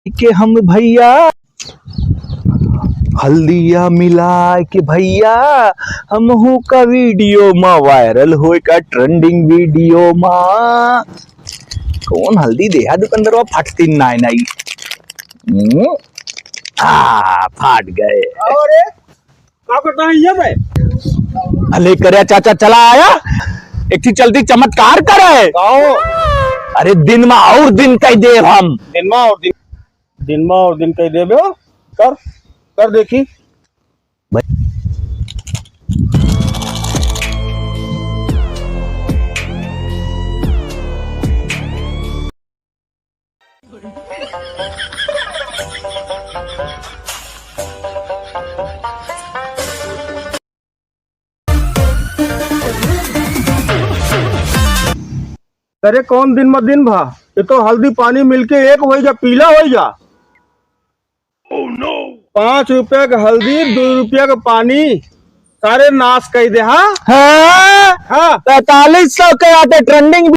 के हम भैया हल्दिया मिला के भैया हमहू का वीडियो मा वायरल होए का ट्रेंडिंग वीडियो मा कौन हल्दी दे दुकानदार फटती नाई नाई फाट गए। अरे क्या करता है ये भाई? अले करे चाचा चला आया एक थी चलती चमत्कार करे। अरे दिन में और दिन कह दे हम दिन में और दिन कह दे कर देखी अरे कौन दिन में दिन भा ये तो हल्दी पानी मिलके एक हो जा पीला हो जा। oh, no. 5 रुपया का हल्दी 2 रुपया का पानी सारे नाश कर दे। हाँ 4500 के आते ट्रेंडिंग